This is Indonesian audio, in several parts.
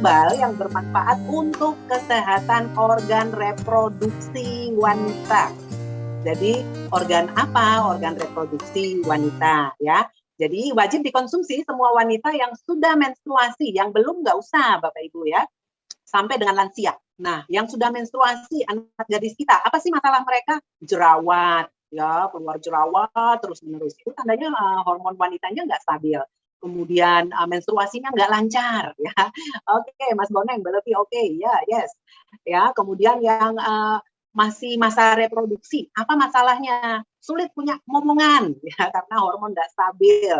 herbal yang bermanfaat untuk kesehatan organ reproduksi wanita. Jadi organ apa? Organ reproduksi wanita ya. Jadi wajib dikonsumsi semua wanita yang sudah menstruasi, yang belum nggak usah Bapak Ibu ya, sampai dengan lansia. Nah, yang sudah menstruasi anak gadis kita, apa sih masalah mereka? Jerawat, ya keluar jerawat terus menerus. Itu tandanya hormon wanitanya nggak stabil. Kemudian menstruasinya nggak lancar ya. Oke, Mas Boneng, berarti oke, ya, yes. Ya, kemudian yang masih masa reproduksi, apa masalahnya? Sulit punya momongan ya karena hormon tidak stabil.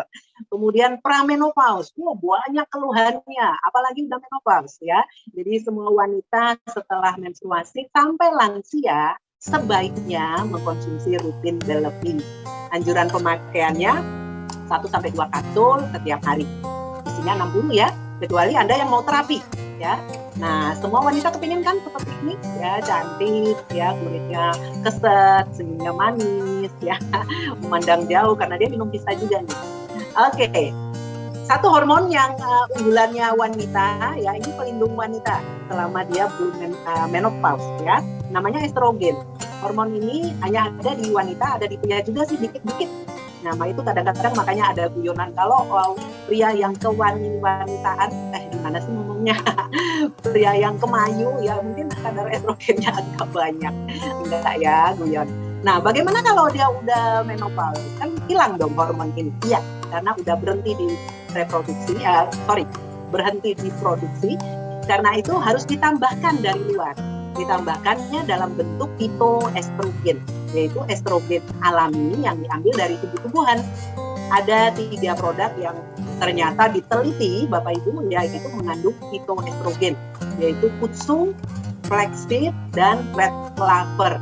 Kemudian pramenopause, banyak keluhannya, apalagi udah menopause ya. Jadi semua wanita setelah menstruasi sampai lansia sebaiknya mengkonsumsi rutin berlebih. Anjuran pemakaiannya 1-2 kapsul setiap hari. Isinya 60 ya, kecuali Anda yang mau terapi ya. Nah, semua wanita kepingin kan seperti ini ya, cantik ya, kulitnya keset, senyumnya manis ya, memandang jauh karena dia minum pista juga nih. Oke. Satu hormon yang unggulannya wanita ya, ini pelindung wanita selama dia belum menopause ya, namanya estrogen. Hormon ini hanya ada di wanita, ada di pria juga sih dikit-dikit. Nama itu kadang-kadang makanya ada guyonan kalau pria yang kewanitaan, gimana sih ngomongnya, pria yang kemayu ya mungkin kadar estrogennya agak banyak, enggak ya guyon. Nah, bagaimana kalau dia udah menopause? Kan hilang dong hormon ini. Iya, karena udah berhenti di reproduksi, berhenti di produksi. Karena itu harus ditambahkan dari luar. Ditambahkannya dalam bentuk fitoestrogen, yaitu estrogen alami yang diambil dari tumbuh-tumbuhan. Ada 3 produk yang ternyata diteliti Bapak Ibu yaitu mengandung fitoestrogen, yaitu kutsung, flaxseed, dan red clover.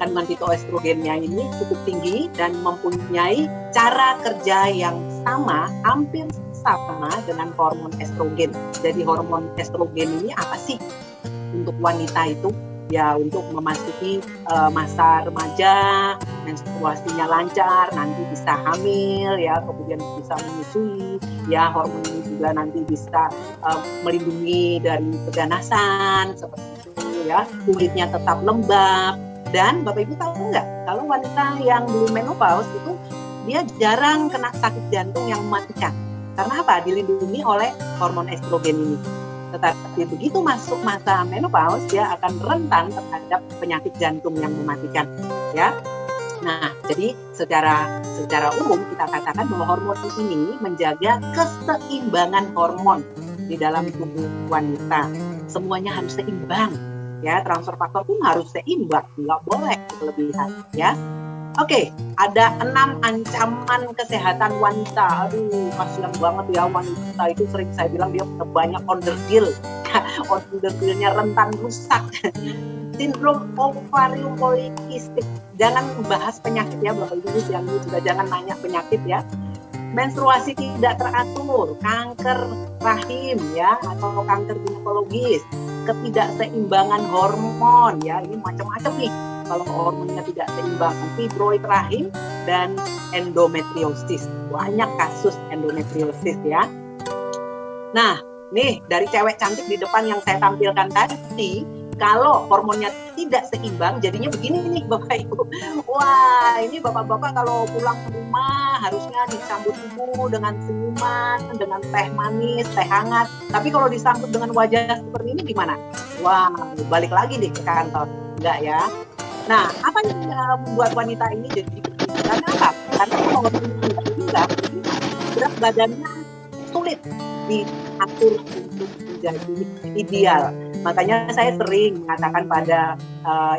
Kandungan fitoestrogennya ini cukup tinggi dan mempunyai cara kerja yang sama, hampir sama dengan hormon estrogen. Jadi hormon estrogen ini apa sih? Untuk wanita itu ya untuk memasuki masa remaja, menstruasinya lancar, nanti bisa hamil ya, kemudian bisa menyusui ya, hormon ini juga nanti bisa melindungi dari keganasan seperti itu ya, kulitnya tetap lembab. Dan Bapak Ibu tahu nggak kalau wanita yang belum menopause itu dia jarang kena sakit jantung yang mematikan. Karena apa? Dilindungi oleh hormon estrogen ini. Tetapi begitu masuk masa menopause dia akan rentan terhadap penyakit jantung yang mematikan ya. Nah, jadi secara umum kita katakan bahwa hormon ini menjaga keseimbangan hormon di dalam tubuh wanita. Semuanya harus seimbang ya, transfer faktor pun harus seimbang, nggak boleh berlebihan ya. Oke, ada 6 ancaman kesehatan wanita. Aduh, kasihan banget ya wanita itu, sering saya bilang dia banyak undergill. Undergillnya rentan rusak. Sindrom ovarium polikistik. Jangan bahas penyakit ya Bapak Ibu, yang juga jangan nanya penyakit ya. Menstruasi tidak teratur, kanker rahim ya, atau kanker ginekologis, ketidakseimbangan hormon ya, ini macam-macam nih. Kalau hormonnya tidak seimbang, fibroid rahim dan endometriosis. Banyak kasus endometriosis ya. Nah, nih dari cewek cantik di depan yang saya tampilkan tadi, kalau hormonnya tidak seimbang, jadinya begini nih Bapak Ibu. Wah, ini bapak-bapak kalau pulang ke rumah harusnya disambut ibu dengan senyuman, dengan teh manis, teh hangat. Tapi kalau disambut dengan wajah seperti ini gimana? Wah, balik lagi deh ke kantor. Enggak ya. Nah, apa yang membuat wanita ini jadi begitu? Karena apa? Karena kalau tidak seimbang, berat badannya sulit diatur untuk menjadi ideal. Makanya saya sering mengatakan pada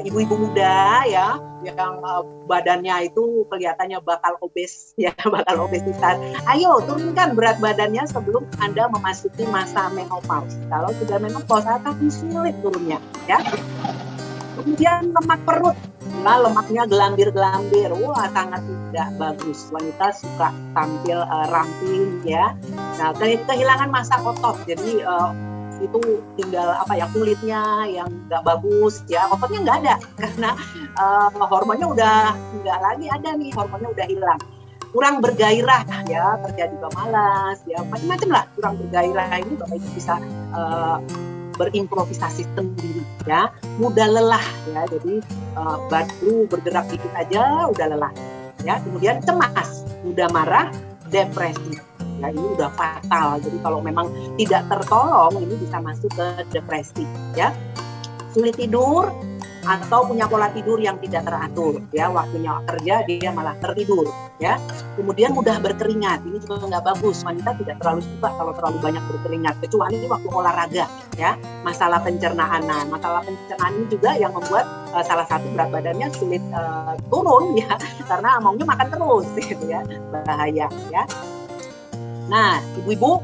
ibu-ibu muda ya, yang badannya itu kelihatannya bakal obes ya, bakal obesitas. Ayo turunkan berat badannya sebelum Anda memasuki masa menopause. Kalau sudah menopause akan sulit turunnya ya. Kemudian lemak perut, nah lemaknya gelambir-gelambir, wah sangat tidak bagus. Wanita suka tampil ramping ya. Nah, kehilangan massa otot, jadi itu tinggal kulitnya yang nggak bagus ya, ototnya nggak ada karena hormonnya udah nggak lagi ada nih, hormonnya udah hilang. kurang bergairah ya, kerja juga malas ya, macam-macam lah. Kurang bergairah ini Bapak Ibu bisa berimprovisasi sendiri ya, mudah lelah ya, jadi baru bergerak dikit aja udah lelah ya. Kemudian cemas, mudah marah, depresi ya, ini udah fatal. Jadi kalau memang tidak tertolong ini bisa masuk ke depresi ya. Sulit tidur atau punya pola tidur yang tidak teratur ya, waktunya kerja dia malah tertidur ya. Kemudian mudah berkeringat, ini juga nggak bagus. Wanita tidak terlalu suka kalau terlalu banyak berkeringat, kecuali ini waktu olahraga ya. Masalah pencernaan, nah masalah pencernaan ini juga yang membuat salah satu berat badannya sulit turun ya, karena maunya makan terus gitu ya, bahaya ya. Nah ibu-ibu,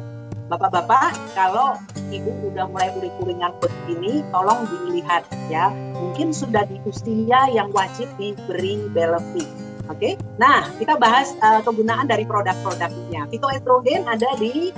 bapak-bapak, kalau ibu udah mulai uring-uringan begini, tolong dilihat ya. Mungkin sudah di usia yang wajib diberi Belevit. Oke, nah kita bahas kegunaan dari produk-produknya. Fitoestrogen ada di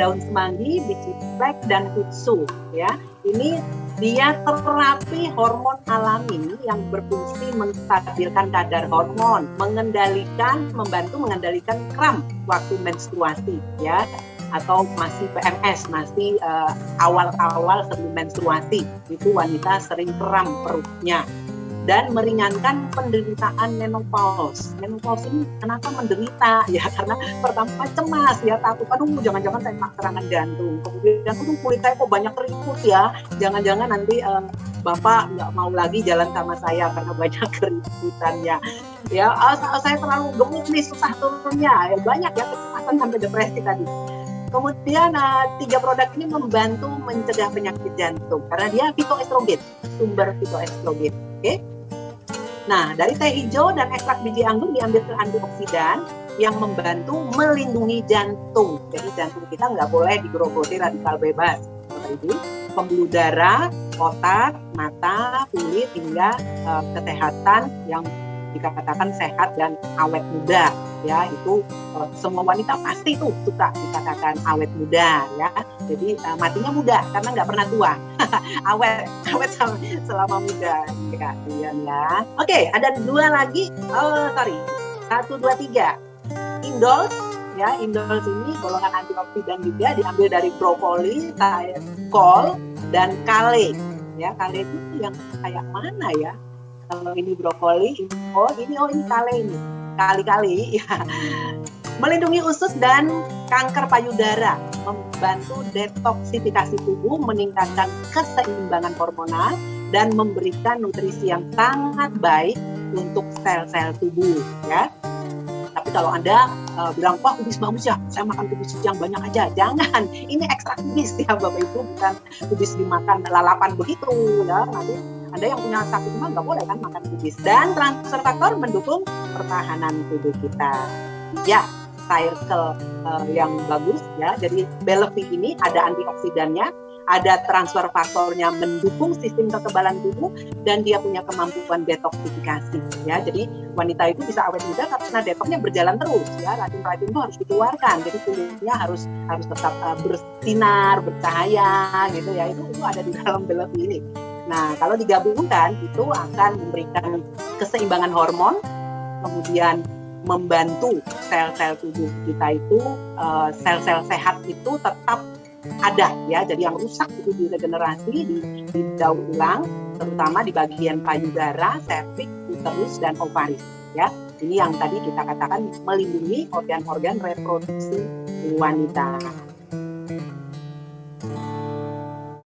daun semanggi, biji plek, dan kutsu ya. Ini dia terapi hormon alami yang berfungsi menstabilkan kadar hormon, membantu mengendalikan kram waktu menstruasi ya, atau masih PMS, masih awal-awal sebelum menstruasi, itu wanita sering kram perutnya. Dan meringankan penderitaan menopause. Menopause ini kenapa menderita? Ya karena pertama cemas ya, takut aduh jangan-jangan saya kena serangan jantung. Kemudian aduh kulit saya kok banyak keriput ya, jangan-jangan nanti Bapak nggak mau lagi jalan sama saya karena banyak keriputannya. Ya saya terlalu gemuk nih, susah turunnya. Ya, banyak ya kecemasan sampai depresi tadi. Kemudian 3 produk ini membantu mencegah penyakit jantung karena dia fitoestrogen, sumber fitoestrogen. Oke. Nah, dari teh hijau dan ekstrak biji anggur diambil antioksidan yang membantu melindungi jantung. Jadi jantung kita nggak boleh digerogoti radikal bebas. Seperti itu, pembuluh darah, otak, mata, kulit, hingga kesehatan yang dikatakan sehat dan awet muda. Ya, itu semua wanita pasti tuh suka dikatakan awet muda ya. Jadi matinya muda karena nggak pernah tua. awet selama muda ya, ya. Oke, ada 2 lagi. 1, 2, 3. Indols ya, Indols ini golongan antioksidan juga, diambil dari brokoli, kol, dan kale. Ya, kale itu yang kayak mana ya? Kalau ini brokoli, ini kale ini. Kali-kali ya. Melindungi usus dan kanker payudara, membantu detoksifikasi tubuh, meningkatkan keseimbangan hormonal, dan memberikan nutrisi yang sangat baik untuk sel-sel tubuh ya. Tapi kalau Anda bilang, wah kubis bagus ya, saya makan kubis yang banyak aja. Jangan, ini ekstrak kubis ya Bapak Ibu, bukan kubis dimakan lalapan begitu ya. Nanti Anda yang punya sakit mah nggak boleh kan makan kubis. Dan transfer faktor mendukung pertahanan tubuh kita. Ya, circle yang bagus ya. Jadi Belevit ini ada antioksidannya, ada transfer faktornya mendukung sistem kekebalan tubuh, dan dia punya kemampuan detoksifikasi ya. Jadi wanita itu bisa awet muda karena detoksnya berjalan terus ya. Racun-racun itu harus dikeluarkan. Jadi kulitnya harus tetap bersinar, bercahaya gitu ya. Itu ada di dalam Belevit ini. Nah, kalau digabungkan itu akan memberikan keseimbangan hormon, kemudian membantu sel-sel tubuh kita itu, sel-sel sehat itu tetap ada ya. Jadi yang rusak itu diregenerasi, didaur ulang, terutama di bagian payudara, serviks, uterus, dan ovaris ya. Ini yang tadi kita katakan melindungi organ-organ reproduksi wanita.